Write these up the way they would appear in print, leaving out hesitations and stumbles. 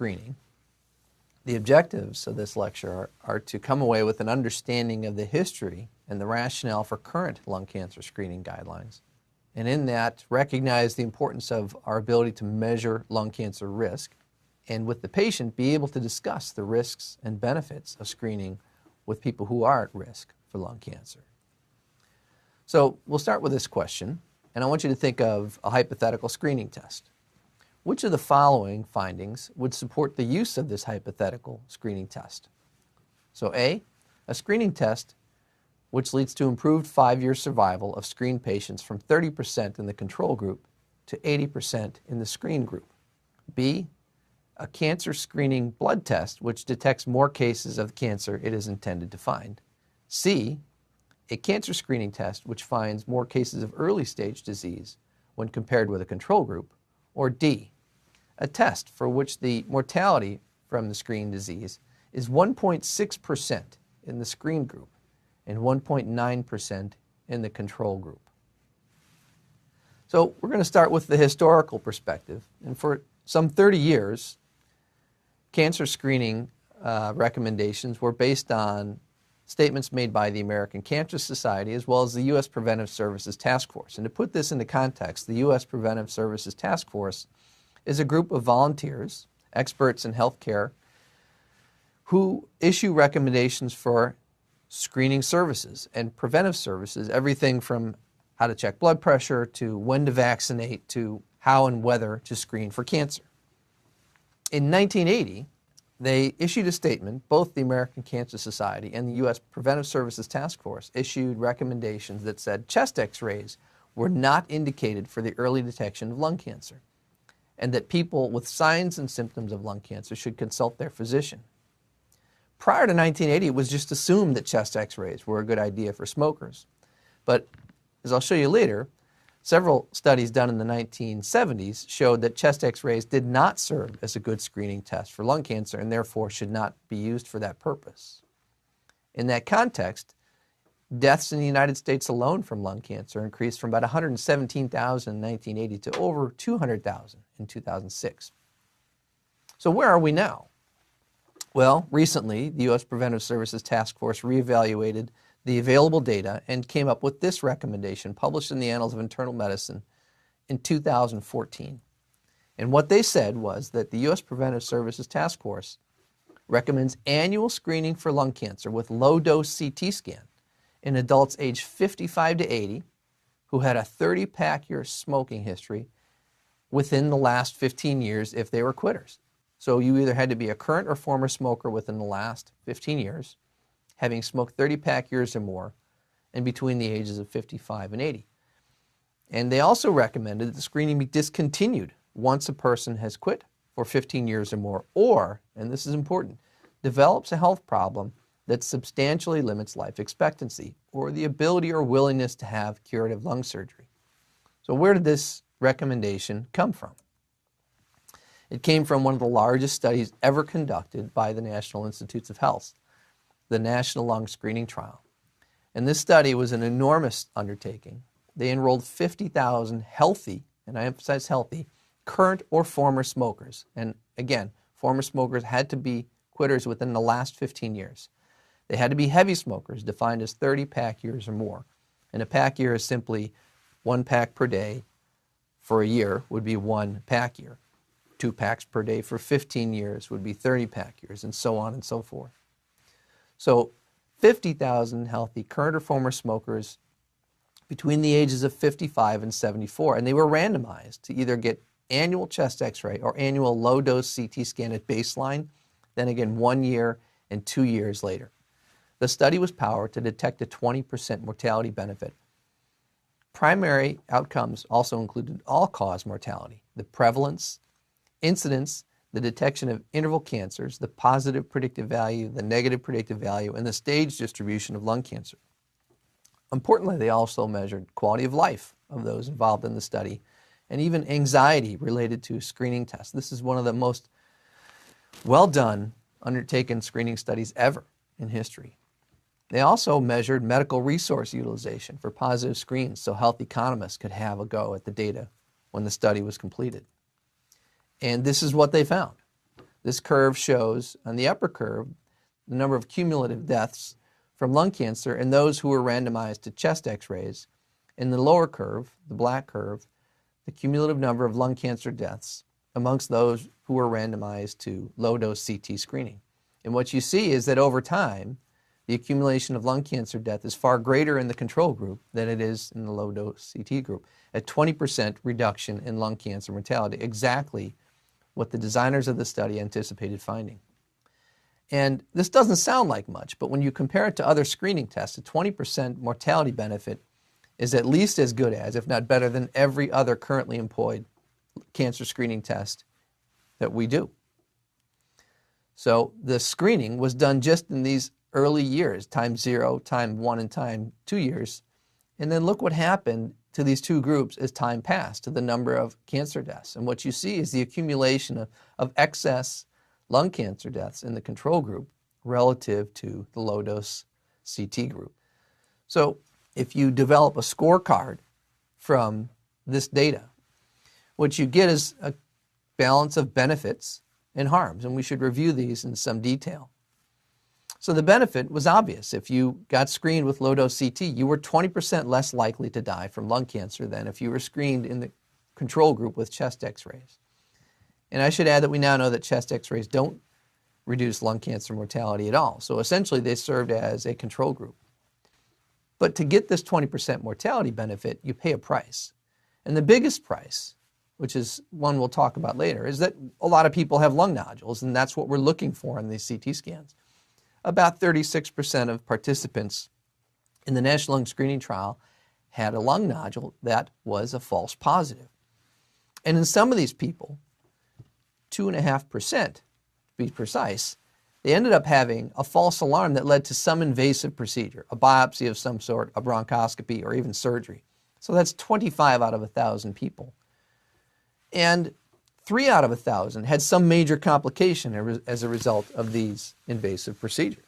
screening. The objectives of this lecture are to come away with an understanding of the history and the rationale for current lung cancer screening guidelines, and in that recognize the importance of our ability to measure lung cancer risk, and with the patient be able to discuss the risks and benefits of screening with people who are at risk for lung cancer. So we'll start with this question, and I want you to think of a hypothetical screening test. Which of the following findings would support the use of this hypothetical screening test? So A, a screening test which leads to improved 5-year survival of screened patients from 30% in the control group to 80% in the screen group. B, a cancer screening blood test which detects more cases of cancer it is intended to find. C, a cancer screening test which finds more cases of early stage disease when compared with a control group. Or D, a test for which the mortality from the screened disease is 1.6% in the screen group and 1.9% in the control group. So we're going to start with the historical perspective. And for some 30 years, cancer screening recommendations were based on statements made by the American Cancer Society as well as the U.S. Preventive Services Task Force. And to put this into context, the U.S. Preventive Services Task Force is a group of volunteers, experts in healthcare, who issue recommendations for screening services and preventive services, everything from how to check blood pressure to when to vaccinate to how and whether to screen for cancer. In 1980, they issued a statement, both the American Cancer Society and the U.S. Preventive Services Task Force issued recommendations that said chest x-rays were not indicated for the early detection of lung cancer, and that people with signs and symptoms of lung cancer should consult their physician. Prior to 1980, it was just assumed that chest x-rays were a good idea for smokers. But as I'll show you later, several studies done in the 1970s showed that chest x-rays did not serve as a good screening test for lung cancer and therefore should not be used for that purpose. In that context, deaths in the United States alone from lung cancer increased from about 117,000 in 1980 to over 200,000 in 2006. So where are we now? Well, recently, the U.S. Preventive Services Task Force reevaluated the available data and came up with this recommendation published in the Annals of Internal Medicine in 2014. And what they said was that the U.S. Preventive Services Task Force recommends annual screening for lung cancer with low-dose CT scan in adults aged 55 to 80 who had a 30-pack year smoking history within the last 15 years if they were quitters. So you either had to be a current or former smoker within the last 15 years, having smoked 30-pack years or more, and between the ages of 55 and 80. And they also recommended that the screening be discontinued once a person has quit for 15 years or more, or, and this is important, develops a health problem that substantially limits life expectancy or the ability or willingness to have curative lung surgery. So where did this recommendation come from? It came from one of the largest studies ever conducted by the National Institutes of Health, the National Lung Screening Trial. And this study was an enormous undertaking. They enrolled 50,000 healthy, and I emphasize healthy, current or former smokers. And again, former smokers had to be quitters within the last 15 years. They had to be heavy smokers, defined as 30-pack years or more. And a pack year is simply 1 pack per day for a year would be 1 pack year. 2 packs per day for 15 years would be 30-pack years, and so on and so forth. So 50,000 healthy current or former smokers between the ages of 55 and 74, and they were randomized to either get annual chest x-ray or annual low-dose CT scan at baseline, then again 1 year and 2 years later. The study was powered to detect a 20% mortality benefit. Primary outcomes also included all-cause mortality, the prevalence, incidence, the detection of interval cancers, the positive predictive value, the negative predictive value, and the stage distribution of lung cancer. Importantly, they also measured quality of life of those involved in the study and even anxiety related to screening tests. This is one of the most well-done undertaken screening studies ever in history. They also measured medical resource utilization for positive screens so health economists could have a go at the data when the study was completed. And this is what they found. This curve shows, on the upper curve, the number of cumulative deaths from lung cancer in those who were randomized to chest x-rays. In the lower curve, the black curve, the cumulative number of lung cancer deaths amongst those who were randomized to low-dose CT screening. And what you see is that over time, the accumulation of lung cancer death is far greater in the control group than it is in the low-dose CT group. A 20% reduction in lung cancer mortality, exactly what the designers of the study anticipated finding. And this doesn't sound like much, but when you compare it to other screening tests, a 20% mortality benefit is at least as good as, if not better than, every other currently employed cancer screening test that we do. So the screening was done just in these early years, time 0, time 1, and time 2 years. And then look what happened to these two groups as time passed, to the number of cancer deaths. And what you see is the accumulation of excess lung cancer deaths in the control group relative to the low-dose CT group. So if you develop a scorecard from this data, what you get is a balance of benefits and harms, and we should review these in some detail. So the benefit was obvious. If you got screened with low-dose CT, you were 20% less likely to die from lung cancer than if you were screened in the control group with chest x-rays. And I should add that we now know that chest x-rays don't reduce lung cancer mortality at all. So essentially they served as a control group. But to get this 20% mortality benefit, you pay a price. And the biggest price, which is one we'll talk about later, is that a lot of people have lung nodules, and that's what we're looking for in these CT scans. About 36% of participants in the National Lung Screening Trial had a lung nodule that was a false positive. And in some of these people, 2.5%, to be precise, they ended up having a false alarm that led to some invasive procedure, a biopsy of some sort, a bronchoscopy, or even surgery. So that's 25 out of 1,000 people. And 3 out of 1,000 had some major complication as a result of these invasive procedures.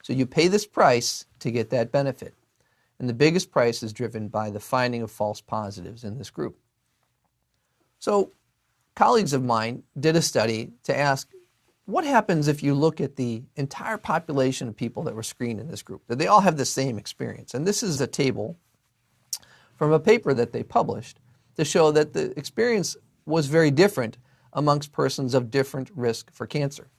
So you pay this price to get that benefit. And the biggest price is driven by the finding of false positives in this group. So colleagues of mine did a study to ask, what happens if you look at the entire population of people that were screened in this group? Did they all have the same experience? And this is a table from a paper that they published to show that the experience was very different amongst persons of different risk for cancer.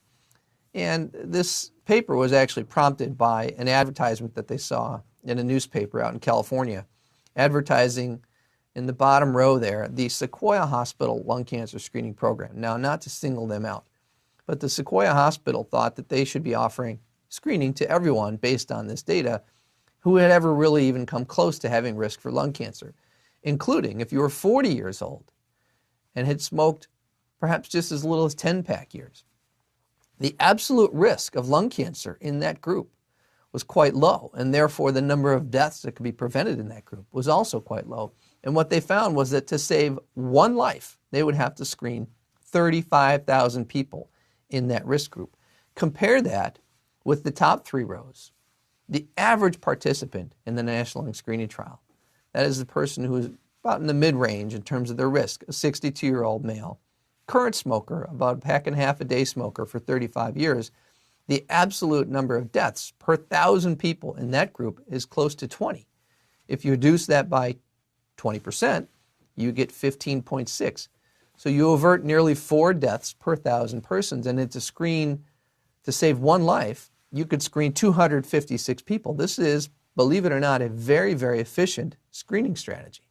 And this paper was actually prompted by an advertisement that they saw in a newspaper out in California, advertising in the bottom row there, the Sequoia Hospital lung cancer screening program. Now, not to single them out, but the Sequoia Hospital thought that they should be offering screening to everyone based on this data who had ever really even come close to having risk for lung cancer, including if you were 40 years old and had smoked perhaps just as little as 10-pack years. The absolute risk of lung cancer in that group was quite low, and therefore the number of deaths that could be prevented in that group was also quite low. And what they found was that to save one life, they would have to screen 35,000 people in that risk group. Compare that with the top 3 rows. The average participant in the National Lung Screening Trial, that is the person who is about in the mid-range in terms of their risk, a 62-year-old male, current smoker, about a pack and a half a day smoker for 35 years, the absolute number of deaths per 1,000 people in that group is close to 20. If you reduce that by 20%, you get 15.6. So you avert nearly 4 deaths per 1,000 persons, and to save one life, you could screen 256 people. This is, believe it or not, a very, very efficient screening strategy.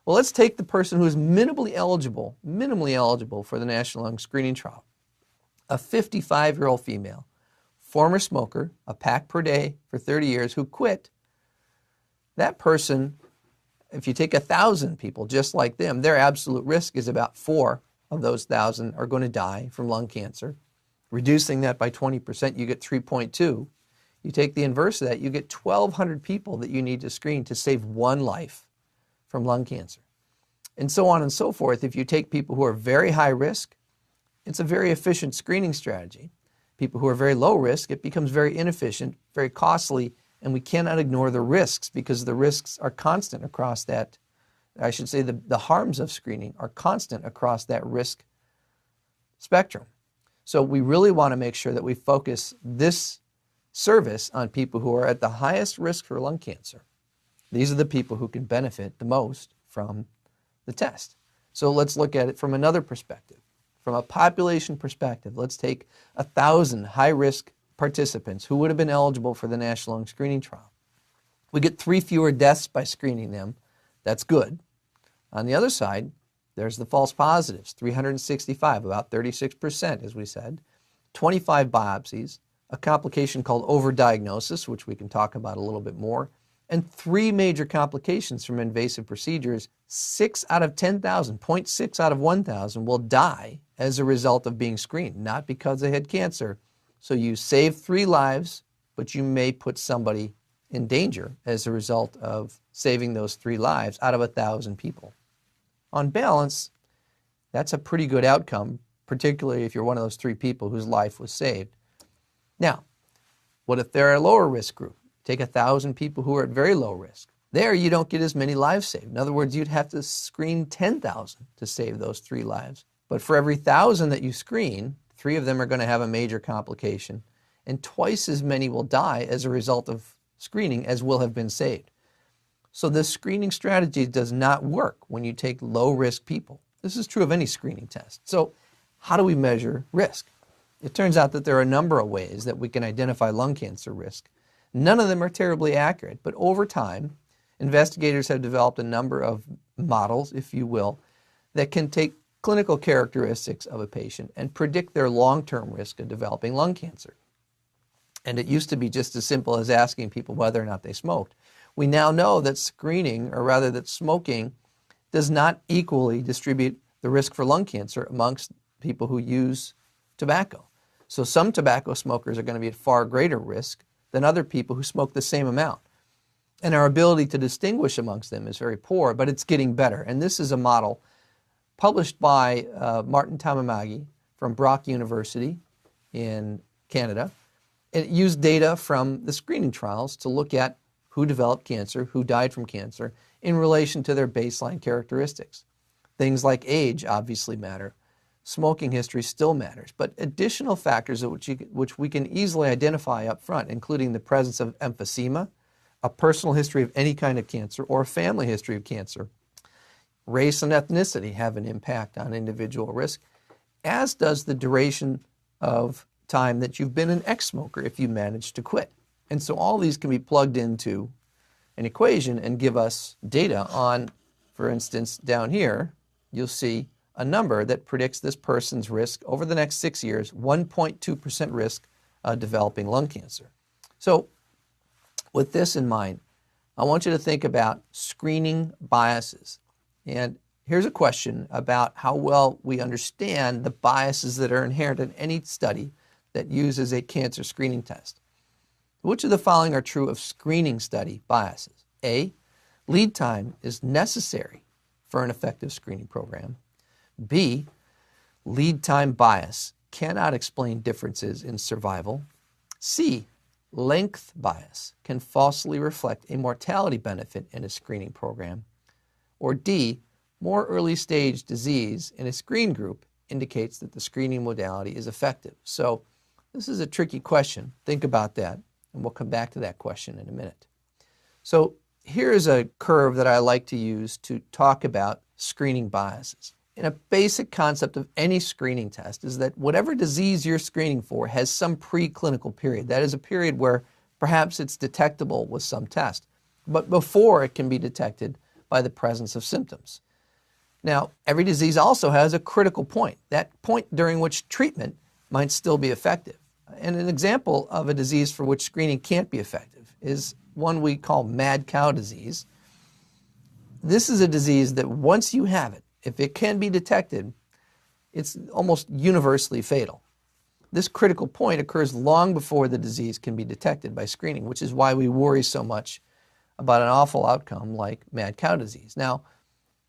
Well, let's take the person who is minimally eligible for the National Lung Screening Trial. A 55-year-old female, former smoker, a pack per day for 30 years, who quit. That person, if you take 1,000 people just like them, their absolute risk is about 4 of those 1,000 are going to die from lung cancer. Reducing that by 20%, you get 3.2. You take the inverse of that, you get 1,200 people that you need to screen to save one life from lung cancer. And so on and so forth. If you take people who are very high risk, it's a very efficient screening strategy. People who are very low risk, it becomes very inefficient, very costly, and we cannot ignore the risks because the risks are constant across that, I should say the harms of screening are constant across that risk spectrum. So we really want to make sure that we focus this service on people who are at the highest risk for lung cancer. These are the people who can benefit the most from the test. So let's look at it from another perspective. From a population perspective, let's take 1,000 high-risk participants who would have been eligible for the National Lung Screening Trial. We get 3 fewer deaths by screening them. That's good. On the other side, there's the false positives, 365, about 36%, as we said, 25 biopsies, a complication called overdiagnosis, which we can talk about a little bit more, and 3 major complications from invasive procedures. 6 out of 10,000, 0.6 out of 1,000 will die as a result of being screened, not because they had cancer. So you save 3 lives, but you may put somebody in danger as a result of saving those 3 lives out of 1,000 people. On balance, that's a pretty good outcome, particularly if you're one of those 3 people whose life was saved. Now, what if they're a lower risk group? Take 1,000 people who are at very low risk. There you don't get as many lives saved. In other words, you'd have to screen 10,000 to save those 3 lives. But for every 1,000 that you screen, 3 of them are going to have a major complication, and twice as many will die as a result of screening as will have been saved. So this screening strategy does not work when you take low-risk people. This is true of any screening test. So how do we measure risk? It turns out that there are a number of ways that we can identify lung cancer risk. None of them are terribly accurate, but over time, investigators have developed a number of models, if you will, that can take clinical characteristics of a patient and predict their long-term risk of developing lung cancer. And it used to be just as simple as asking people whether or not they smoked. We now know that screening, or rather that smoking, does not equally distribute the risk for lung cancer amongst people who use tobacco. So some tobacco smokers are going to be at far greater risk than other people who smoke the same amount. And our ability to distinguish amongst them is very poor, but it's getting better. And this is a model published by Martin Tamamagi from Brock University in Canada. It used data from the screening trials to look at who developed cancer, who died from cancer, in relation to their baseline characteristics. Things like age obviously matter. Smoking history still matters, but additional factors which we can easily identify up front, including the presence of emphysema, a personal history of any kind of cancer, or a family history of cancer. Race and ethnicity have an impact on individual risk, as does the duration of time that you've been an ex-smoker if you manage to quit. And so all these can be plugged into an equation and give us data on, for instance, down here, you'll see a number that predicts this person's risk over the next 6 years, 1.2% risk of developing lung cancer. So with this in mind, I want you to think about screening biases. And here's a question about how well we understand the biases that are inherent in any study that uses a cancer screening test. Which of the following are true of screening study biases? A, lead time is necessary for an effective screening program. B, lead time bias cannot explain differences in survival. C, length bias can falsely reflect a mortality benefit in a screening program. Or D, more early stage disease in a screen group indicates that the screening modality is effective. So this is a tricky question. Think about that, and we'll come back to that question in a minute. So here's a curve that I like to use to talk about screening biases. And a basic concept of any screening test is that whatever disease you're screening for has some preclinical period. That is a period where perhaps it's detectable with some test, but before it can be detected by the presence of symptoms. Now, every disease also has a critical point, that point during which treatment might still be effective. And an example of a disease for which screening can't be effective is one we call mad cow disease. This is a disease that once you have it, if it can be detected, it's almost universally fatal. This critical point occurs long before the disease can be detected by screening, which is why we worry so much about an awful outcome like mad cow disease. Now,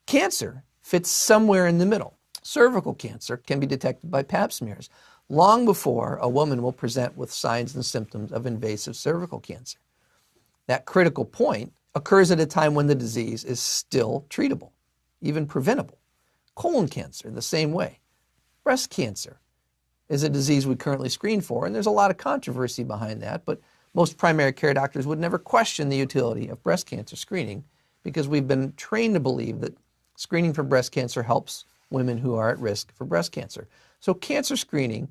cancer fits somewhere in the middle. Cervical cancer can be detected by pap smears long before a woman will present with signs and symptoms of invasive cervical cancer. That critical point occurs at a time when the disease is still treatable, even preventable. Colon cancer, the same way. Breast cancer, is a disease we currently screen for, and there's a lot of controversy behind that, but most primary care doctors would never question the utility of breast cancer screening because we've been trained to believe that screening for breast cancer helps women who are at risk for breast cancer. So cancer screening,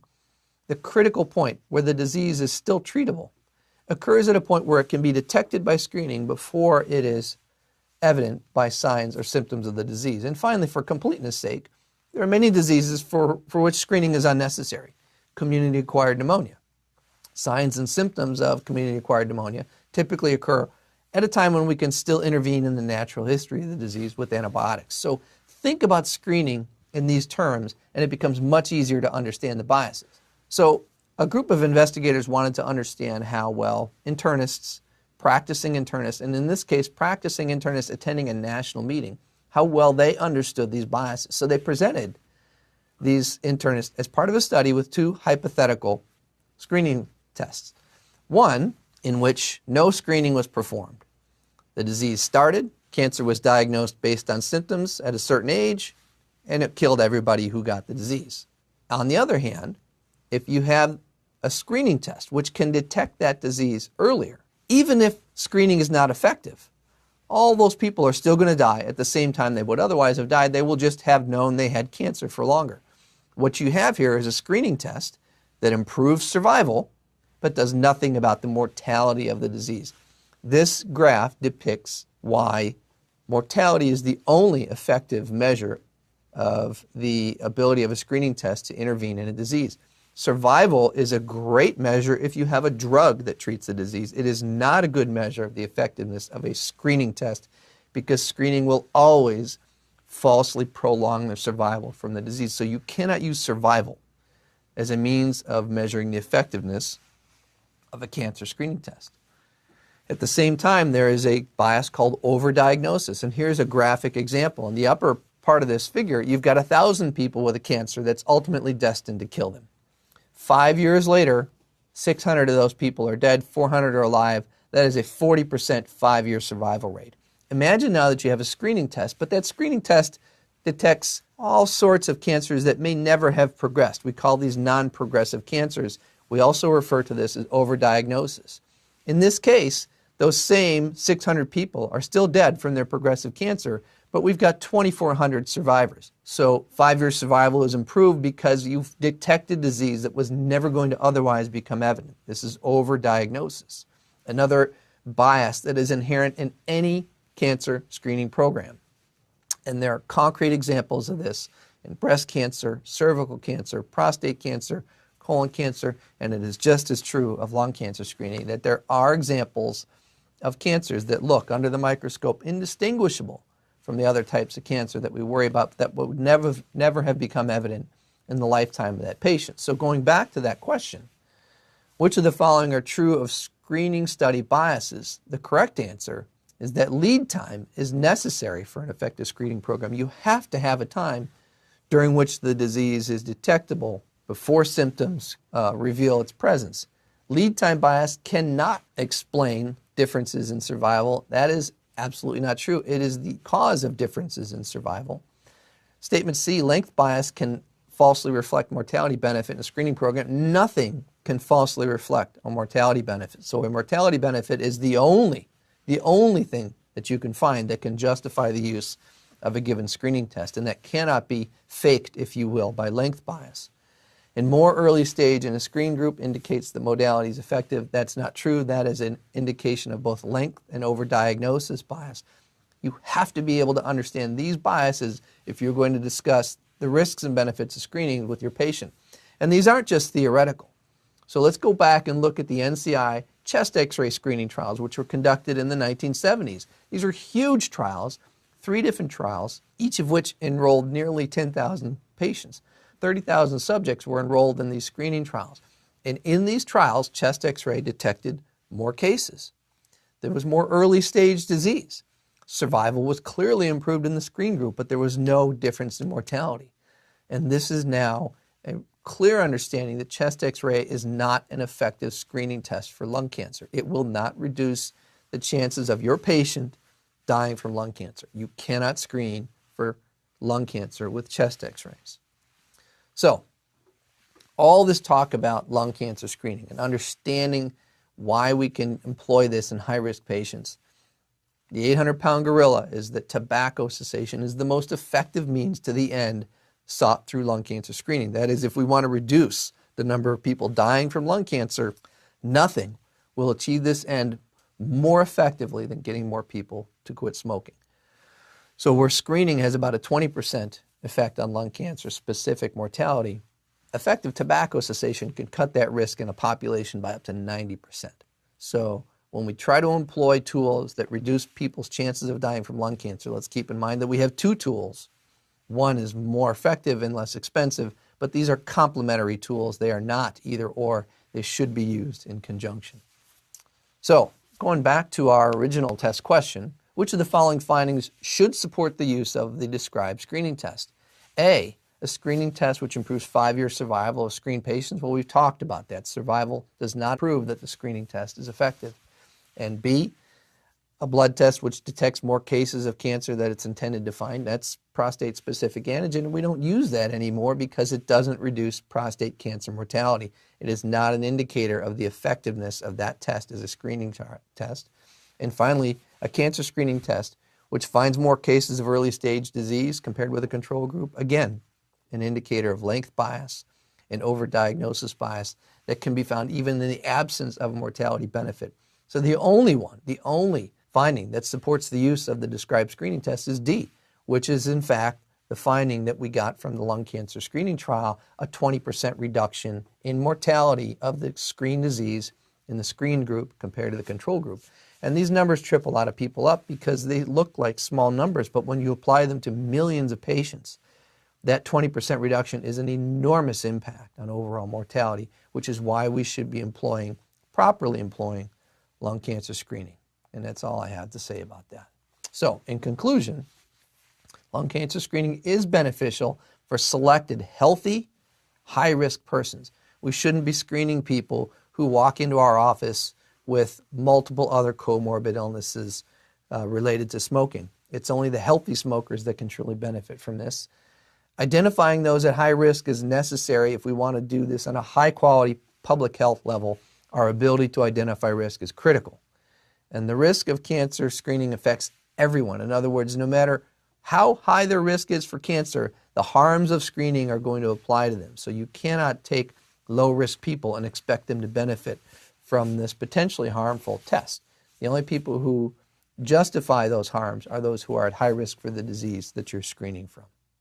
the critical point where the disease is still treatable, occurs at a point where it can be detected by screening before it is evident by signs or symptoms of the disease. And finally, for completeness sake, there are many diseases for which screening is unnecessary. Community-acquired pneumonia. Signs and symptoms of community-acquired pneumonia typically occur at a time when we can still intervene in the natural history of the disease with antibiotics. So think about screening in these terms, and it becomes much easier to understand the biases. So a group of investigators wanted to understand how well internists, practicing internists, and in this case, practicing internists attending a national meeting, how well they understood these biases. So they presented these internists as part of a study with two hypothetical screening tests. One in which no screening was performed. The disease started, cancer was diagnosed based on symptoms at a certain age, and it killed everybody who got the disease. On the other hand, if you have a screening test which can detect that disease earlier, even if screening is not effective, all those people are still going to die at the same time they would otherwise have died. They will just have known they had cancer for longer. What you have here is a screening test that improves survival but does nothing about the mortality of the disease. This graph depicts why mortality is the only effective measure of the ability of a screening test to intervene in a disease. Survival is a great measure if you have a drug that treats the disease. It is not a good measure of the effectiveness of a screening test because screening will always falsely prolong the survival from the disease. So you cannot use survival as a means of measuring the effectiveness of a cancer screening test. At the same time, there is a bias called overdiagnosis, and here's a graphic example. In the upper part of this figure, you've got 1,000 people with a cancer that's ultimately destined to kill them. 5 years later, 600 of those people are dead, 400 are alive. That is a 40% 5-year survival rate. Imagine now that you have a screening test, but that screening test detects all sorts of cancers that may never have progressed. We call these non-progressive cancers. We also refer to this as overdiagnosis. In this case, those same 600 people are still dead from their progressive cancer, but we've got 2,400 survivors. So 5-year survival is improved because you've detected disease that was never going to otherwise become evident. This is overdiagnosis. Another bias that is inherent in any cancer screening program. And there are concrete examples of this in breast cancer, cervical cancer, prostate cancer, colon cancer, and it is just as true of lung cancer screening, that there are examples of cancers that look under the microscope indistinguishable from the other types of cancer that we worry about that would never have become evident in the lifetime of that patient. So going back to that question, which of the following are true of screening study biases? The correct answer is that lead time is necessary for an effective screening program. You have to have a time during which the disease is detectable before symptoms reveal its presence. Lead time bias cannot explain differences in survival. That is absolutely not true. It is the cause of differences in survival. Statement C, length bias can falsely reflect mortality benefit in a screening program. Nothing can falsely reflect a mortality benefit. So a mortality benefit is the only thing that you can find that can justify the use of a given screening test, and that cannot be faked, if you will, by length bias. In more early stage in a screen group indicates the modality is effective. That's not true. That is an indication of both length and overdiagnosis bias. You have to be able to understand these biases if you're going to discuss the risks and benefits of screening with your patient. And these aren't just theoretical. So let's go back and look at the NCI chest x-ray screening trials, which were conducted in the 1970s. These are huge trials, 3 different trials, each of which enrolled nearly 10,000 patients. 30,000 subjects were enrolled in these screening trials. And in these trials, chest x-ray detected more cases. There was more early stage disease. Survival was clearly improved in the screen group, but there was no difference in mortality. And this is now a clear understanding that chest x-ray is not an effective screening test for lung cancer. It will not reduce the chances of your patient dying from lung cancer. You cannot screen for lung cancer with chest x-rays. So, all this talk about lung cancer screening and understanding why we can employ this in high-risk patients, the 800-pound gorilla is that tobacco cessation is the most effective means to the end sought through lung cancer screening. That is, if we want to reduce the number of people dying from lung cancer, nothing will achieve this end more effectively than getting more people to quit smoking. So where screening has about a 20% effect on lung cancer specific mortality, effective tobacco cessation can cut that risk in a population by up to 90%. So when we try to employ tools that reduce people's chances of dying from lung cancer, let's keep in mind that we have two tools. One is more effective and less expensive, but these are complementary tools. They are not either or. They should be used in conjunction. So going back to our original test question, which of the following findings should support the use of the described screening test? A screening test which improves 5-year survival of screened patients. Well, we've talked about that. Survival does not prove that the screening test is effective. And B, a blood test which detects more cases of cancer that it's intended to find. That's prostate-specific antigen. We don't use that anymore because it doesn't reduce prostate cancer mortality. It is not an indicator of the effectiveness of that test as a screening test. And finally, a cancer screening test which finds more cases of early-stage disease compared with a control group. Again, an indicator of length bias and overdiagnosis bias that can be found even in the absence of a mortality benefit. So the only finding that supports the use of the described screening test is D, which is in fact the finding that we got from the lung cancer screening trial, a 20% reduction in mortality of the screened disease in the screened group compared to the control group. And these numbers trip a lot of people up because they look like small numbers, but when you apply them to millions of patients, that 20% reduction is an enormous impact on overall mortality, which is why we should be properly employing lung cancer screening. And that's all I have to say about that. So, in conclusion, lung cancer screening is beneficial for selected healthy, high-risk persons. We shouldn't be screening people who walk into our office with multiple other comorbid illnesses related to smoking. It's only the healthy smokers that can truly benefit from this. Identifying those at high risk is necessary if we want to do this on a high-quality public health level. Our ability to identify risk is critical. And the risk of cancer screening affects everyone. In other words, no matter how high their risk is for cancer, the harms of screening are going to apply to them. So you cannot take low-risk people and expect them to benefit from this potentially harmful test. The only people who justify those harms are those who are at high risk for the disease that you're screening from.